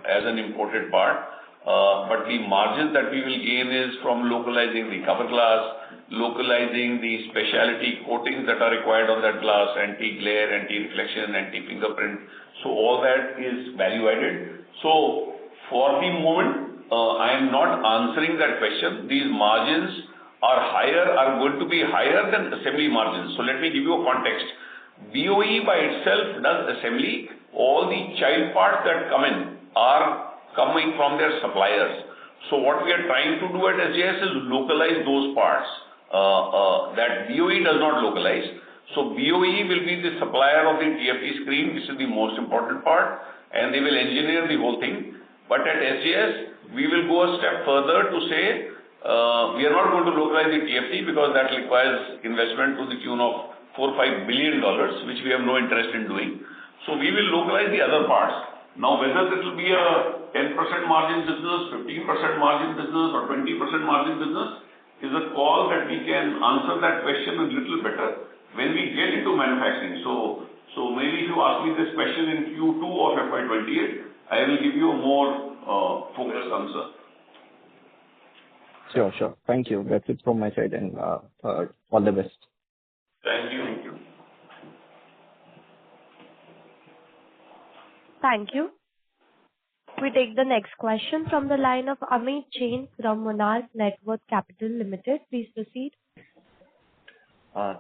as an imported part. But the margins that we will gain is from localizing the cover glass, localizing the specialty coatings that are required on that glass, anti-glare, anti-reflection, anti-fingerprint. So all that is value added. So for the moment, I am not answering that question. These margins are going to be higher than assembly margins. So let me give you a context. BOE by itself does assembly. All the child parts that come in are coming from their suppliers. So what we are trying to do at SJS is localize those parts that BOE does not localize. So BOE will be the supplier of the TFT screen, which is the most important part, and they will engineer the whole thing. But at SJS, we will go a step further to say we are not going to localize the TFT because that requires investment to the tune of $4-5 billion, which we have no interest in doing. So we will localize the other parts. Now, whether it will be a 10% margin business, 15% margin business, or 20% margin business is a call that we can answer that question a little better when we get into manufacturing. So maybe if you ask me this question in Q2 of FY28, I will give you a more focused answer. Sure. Thank you. That's it from my side, and all the best. Thank you. Thank you. We take the next question from the line of Amit Jain from Monarch Networth Capital Limited. Please proceed.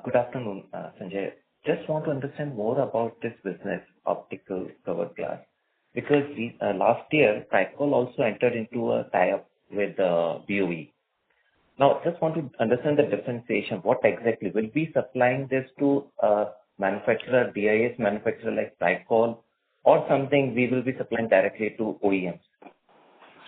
Good afternoon, Sanjay. Just want to understand more about this business, optical cover glass, because last year, Concall also entered into a tie-up with BOE. Now, just want to understand the differentiation. What exactly? Will be supplying this to manufacturer, DIS manufacturer like Concall, or something we will be supplying directly to OEMs?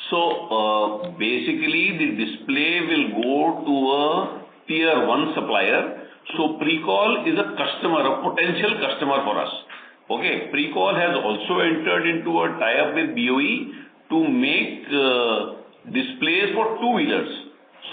So, basically, the display will go to a tier 1 supplier. So, Concall is a customer, a potential customer for us. Okay, Concall has also entered into a tie-up with BOE to make displays for two-wheelers.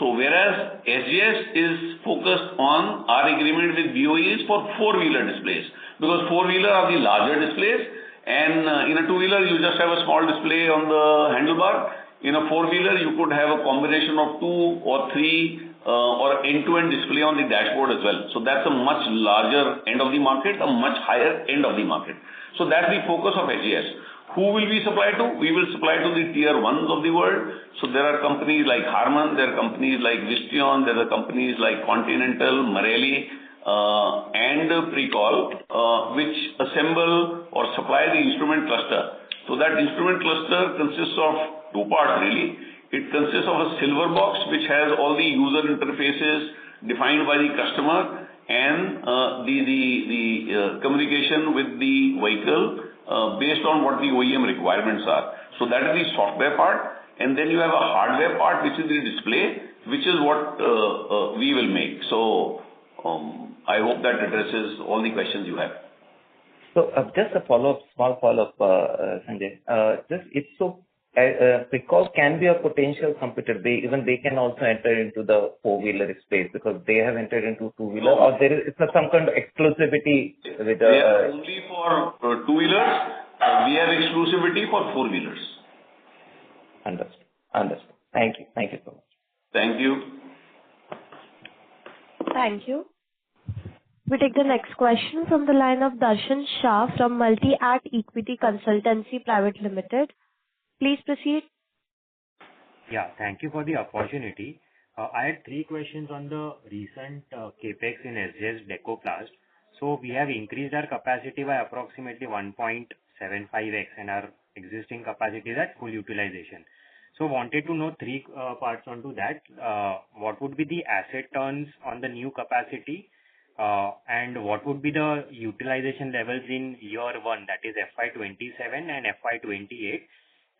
So, whereas SJS is focused on our agreement with BOE is for four-wheeler displays, because four-wheeler are the larger displays. And in a two-wheeler, you just have a small display on the handlebar. In a four-wheeler, you could have a combination of 2 or 3 or end-to-end display on the dashboard as well. So that's a much larger end of the market, a much higher end of the market. So that's the focus of SJS. Who will we supply to? We will supply to the tier 1s of the world. So there are companies like Harman, there are companies like Visteon, there are companies like Continental, Marelli, and Concall, which assemble or supply the instrument cluster. So that instrument cluster consists of two parts really. It consists of a silver box which has all the user interfaces defined by the customer and the communication with the vehicle based on what the OEM requirements are. So that is the software part, and then you have a hardware part which is the display, which is what we will make. So I hope that addresses all the questions you have. So just a small follow-up, Sanjay. Concall can be a potential competitor. They can also enter into the four-wheeler space because they have entered into two-wheeler, or it's some kind of exclusivity with They are only for two-wheelers. We have exclusivity for four-wheelers. Understood. Thank you so much. Thank you. Thank you. We take the next question from the line of Darshan Shah from Multi-Act Equity Consultancy Private Limited. Please proceed. Yeah, thank you for the opportunity. I had 3 questions on the recent capex in SJS Decoplast. So we have increased our capacity by approximately 1.75x and our existing capacity is at full utilization. So wanted to know three parts onto that. What would be the asset turns on the new capacity? And what would be the utilization levels in year one, that is FY27 and FY28?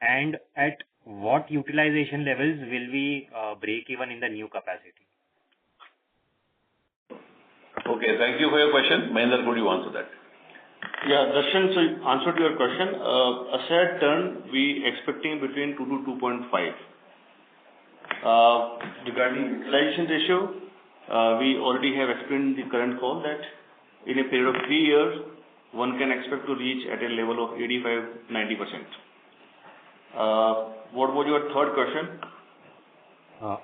And at what utilization levels will we break even in the new capacity? Okay, thank you for your question. Mahendra, could you answer that? Yeah, Darshan, so answer to your question, asset turn, we expecting between 2 to 2.5. Regarding utilization ratio, we already have explained in the current call that in a period of 3 years, one can expect to reach at a level of 85-90%. What was your third question?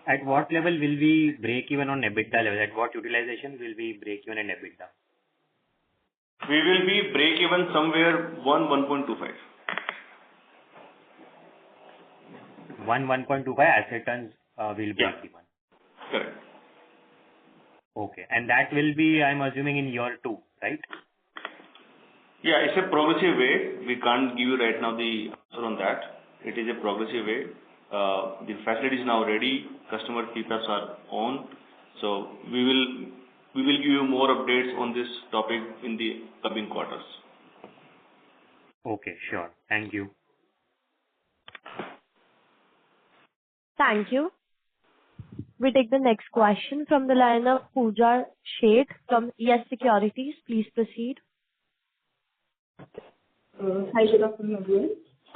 At what level will we break even on EBITDA level? At what utilization will we break even in EBITDA? We will be break even somewhere 1.25. 1.25 asset turns will break even. Correct. Okay. And that will be, I'm assuming, in year 2, right? Yeah, it's a progressive way. We can't give you right now the answer on that. It is a progressive way. The facility is now ready. Customer feedbacks are on. So we will give you more updates on this topic in the coming quarters. Okay, sure. Thank you. Thank you. We take the next question from the line of Pooja Sheth from Yes Securities. Please proceed. Hi, good afternoon, everyone.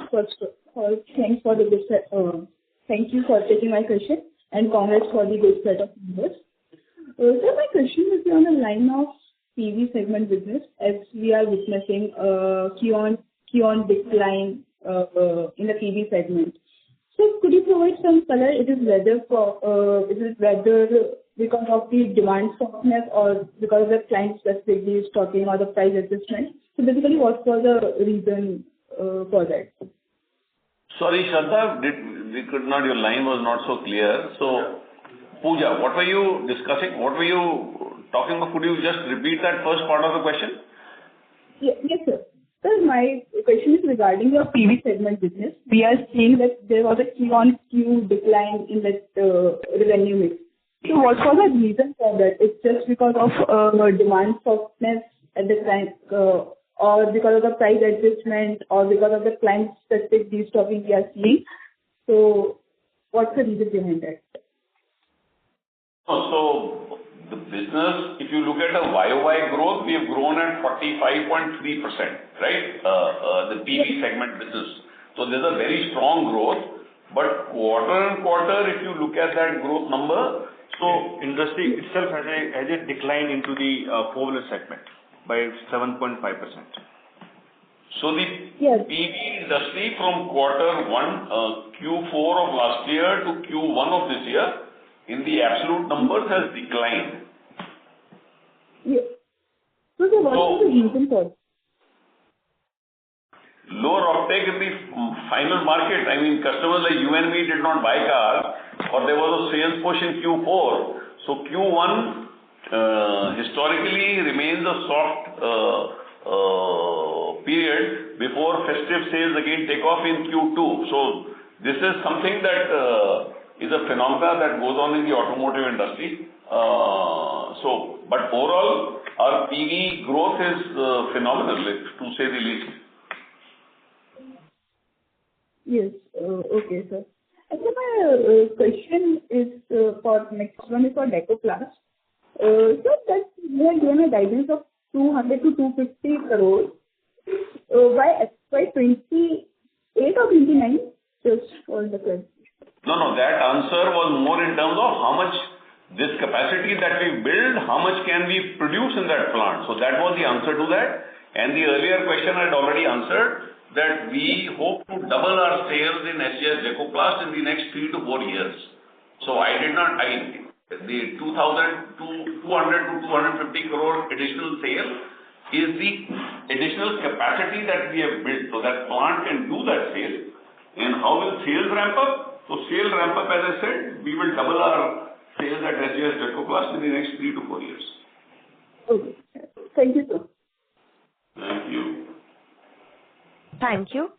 First of all, thank you for taking my question and congrats for the good set of numbers. So my question is on the line of PV segment business, as we are witnessing Q1 decline in the PV segment. So could you provide some color? Is it whether because of the demand softness or because of the client specific stocking or the price adjustment? So basically, what was the reason for that? Sorry, Shraddha, your line was not so clear. So, Pooja, what were you discussing? What were you talking about? Could you just repeat that first part of the question? Yes, sir. Sir, my question is regarding your PV segment business. We are seeing that there was a Q-on-Q decline in that revenue mix. So what was the reason for that? It's just because of demand softness at the time, or because of the price adjustment, or because of the client-specific destocking we are seeing. So what's the reason behind that? So the business, if you look at the YOY growth, we have grown at 45.3%, right? The PV segment business. So there's a very strong growth. But quarter on quarter, if you look at that growth number, so industry itself has a decline into the four-wheeler segment by 7.5%. So the PV industry from quarter one, Q4 of last year to Q1 of this year, in the absolute numbers has declined. Yes. So what was the reason for it? Lower uptake in the final market. I mean, customers like you and me did not buy cars, or there was a sales push in Q4. So Q1 historically remains a soft period before festive sales again take off in Q2. So this is something that is a phenomena that goes on in the automotive industry. But overall, our PV growth is phenomenal, to say the least. Yes. Okay, sir. And so my question is for next one is for Deco Plus. So that we have given a guidance of 200 to 250 crores by FY28 or 29, just for the question. No, that answer was more in terms of how much this capacity that we build, how much can we produce in that plant. So that was the answer to that. And the earlier question I had already answered, that we hope to double our sales in SJS Deco Plus in the next 3 to 4 years. So the 200 to 250 crore additional sale is the additional capacity that we have built. So that plant can do that sale. And how will sales ramp up? So sale ramp up, as I said, we will double our sales at SJS Deco Plus in the next 3 to 4 years. Okay. Thank you, sir. Thank you. Thank you.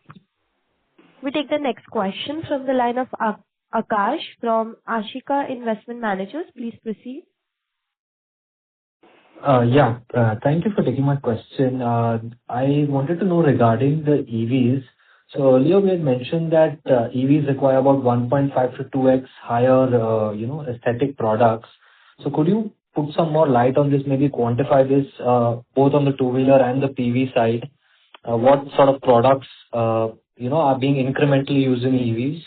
We take the next question from the line of Akash from Ashika Investment Managers. Please proceed. Thank you for taking my question. I wanted to know regarding the EVs. So earlier we had mentioned that EVs require about 1.5 to 2x higher, aesthetic products. So could you put some more light on this, maybe quantify this, both on the two-wheeler and the PV side? What sort of products, are being incrementally used in EVs?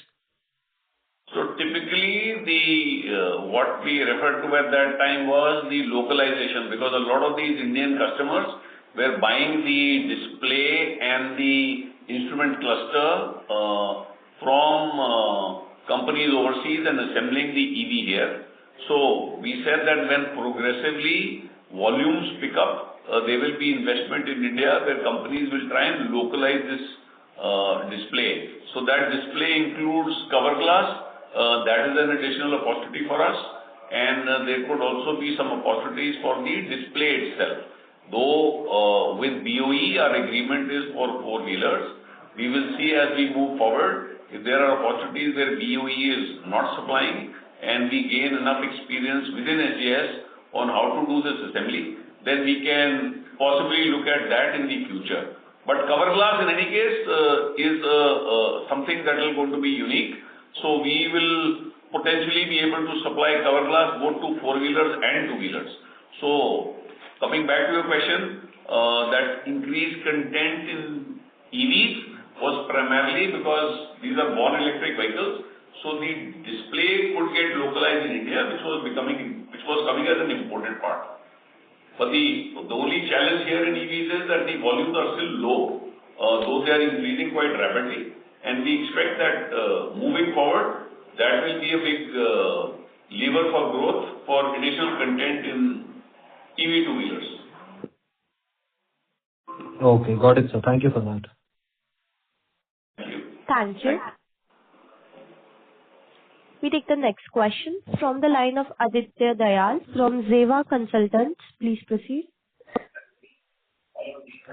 So typically, what we referred to at that time was the localization, because a lot of these Indian customers were buying the display and the instrument cluster from companies overseas and assembling the EV here. So we said that when progressively volumes pick up, there will be investment in India where companies will try and localize this display. So that display includes cover glass. That is an additional opportunity for us, and there could also be some opportunities for the display itself. Though with BOE, our agreement is for four-wheelers. We will see as we move forward if there are opportunities where BOE is not supplying and we gain enough experience within SJS on how to do this assembly, then we can possibly look at that in the future. But cover glass in any case is something that is going to be unique. So we will potentially be able to supply cover glass both to four-wheelers and two-wheelers. So coming back to your question, that increased content in EVs was primarily because these are born electric vehicles. So the display could get localized in India, which was coming as an important part. But the only challenge here in EVs is that the volumes are still low, though they are increasing quite rapidly. And we expect that moving forward, that will be a big lever for growth for additional content in EV two-wheelers. Okay, got it, sir. Thank you for that. Thank you. We take the next question from the line of Aditya Dayal from Zeva Consultants. Please proceed.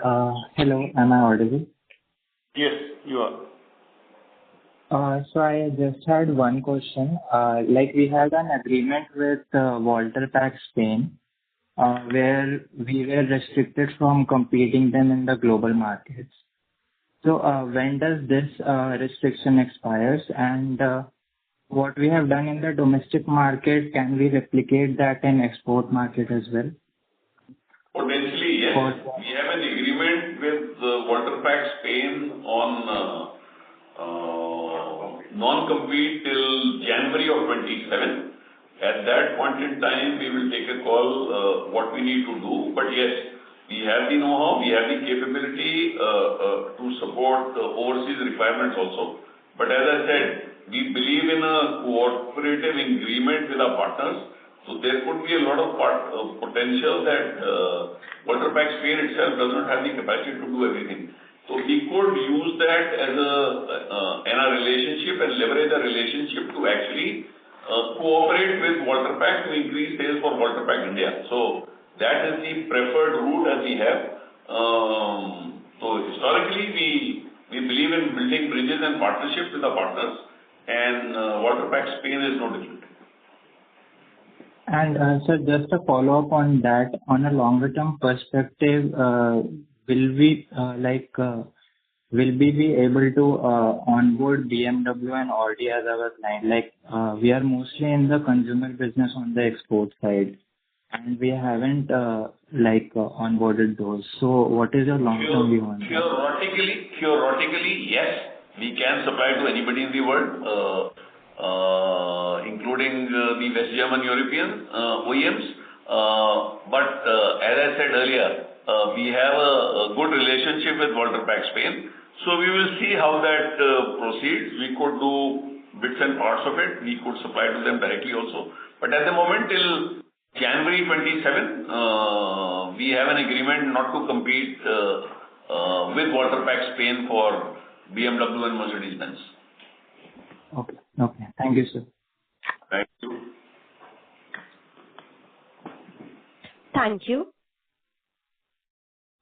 Hello, am I audible? Yes, you are. So I just had one question. We had an agreement with Walter Pack Spain, where we were restricted from competing them in the global markets. So when does this restriction expires, and what we have done in the domestic market, can we replicate that in export market as well? Potentially, yes. We have an agreement with Walter Pack Spain on non-compete till January of 27. At that point in time, we will take a call what we need to do. But yes, we have the know-how, we have the capability to support the overseas requirements also. But as I said, we believe in a cooperative agreement with our partners. So there could be a lot of potential that Walter Pack Spain itself does not have the capacity to do everything. So we could use that as in our relationship and leverage the relationship to actually cooperate with Walter Pack to increase sales for Walter Pack India. So that is the preferred route as we have. So historically, we believe in building bridges and partnerships with our partners, and Walter Pack Spain is no different. And so just a follow-up on that, on a longer term perspective, will we be able to onboard BMW and Audi as our client? We are mostly in the consumer business on the export side, and we haven't onboarded those. So what is your long-term view on that? Theoretically, yes, we can supply to anybody in the world, including the West German European OEMs. But as I said earlier, we have a good relationship with Walter Pack Spain. So we will see how that proceeds. We could do bits and parts of it. We could supply to them directly also. But at the moment, till January 27, we have an agreement not to compete with Walter Pack Spain for BMW and Mercedes-Benz. Okay. Thank you, sir. Thank you. Thank you.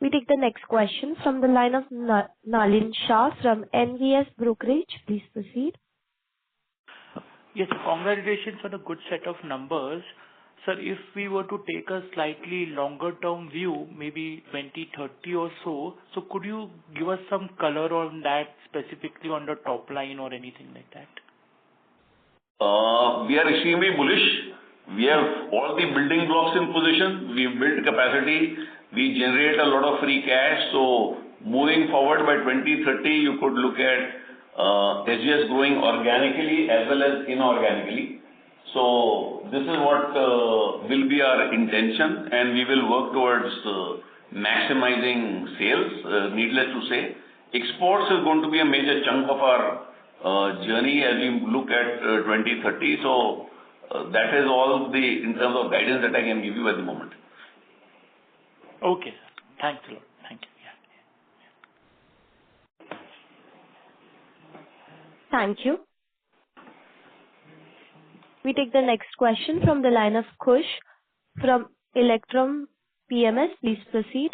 We take the next question from the line of Nalin Shah from NVS Brokerage. Please proceed. Yes, congratulations on a good set of numbers. Sir, if we were to take a slightly longer term view, maybe 2030 or so could you give us some color on that, specifically on the top line or anything like that? We are extremely bullish. We have all the building blocks in position. We've built capacity. We generate a lot of free cash. So moving forward by 2030, you could look at SJS growing organically as well as inorganically. So this is what will be our intention, and we will work towards maximizing sales. Needless to say, exports is going to be a major chunk of our journey as we look at 2030. So that is all in terms of guidance that I can give you at the moment. Okay, sir. Thanks a lot. Thank you. Yeah. Thank you. We take the next question from the line of Kush from Electrum PMS. Please proceed.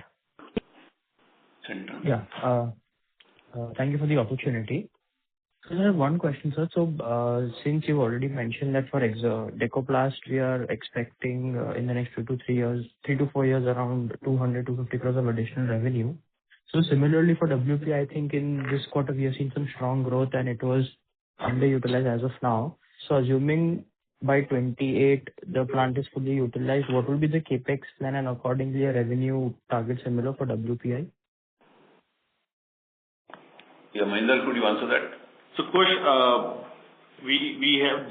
Yeah. Thank you for the opportunity. So I have one question, sir. So since you've already mentioned that for Decoplast, we are expecting in the next 3 to 4 years, around 200-250 crores of additional revenue. So similarly for WP, I think in this quarter we have seen some strong growth and it was underutilized as of now. So assuming by 28 the plant is fully utilized, what will be the capex plan and accordingly a revenue target similar for WPI? Yeah, Mahinder, could you answer that? So, Kush, we have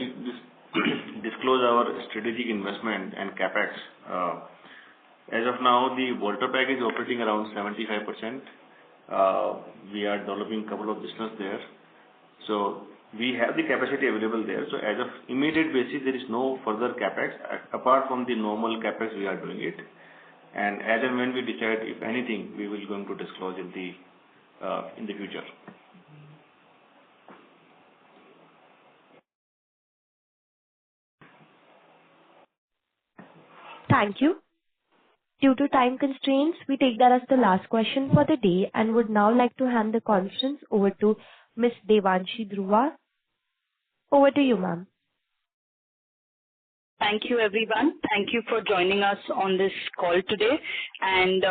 disclosed our strategic investment and capex. As of now, the Volta Pack is operating around 75%. We are developing a couple of business there. So we have the capacity available there. So as of immediate basis, there is no further capex apart from the normal capex we are doing it. And as and when we decide, if anything, we will going to disclose in the future. Thank you. Due to time constraints, we take that as the last question for the day and would now like to hand the conference over to Ms. Devanshi Dhruva. Over to you, ma'am. Thank you, everyone. Thank you for joining us on this call today. And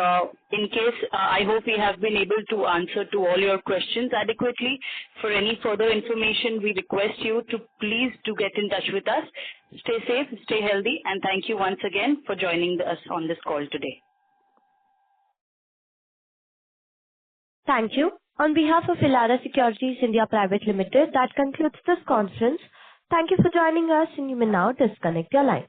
in case, I hope we have been able to answer to all your questions adequately. For any further information, we request you to please do get in touch with us. Stay safe, stay healthy, and thank you once again for joining us on this call today. Thank you. On behalf of Elara Securities India Private Limited, that concludes this conference. Thank you for joining us, and you may now disconnect your lines.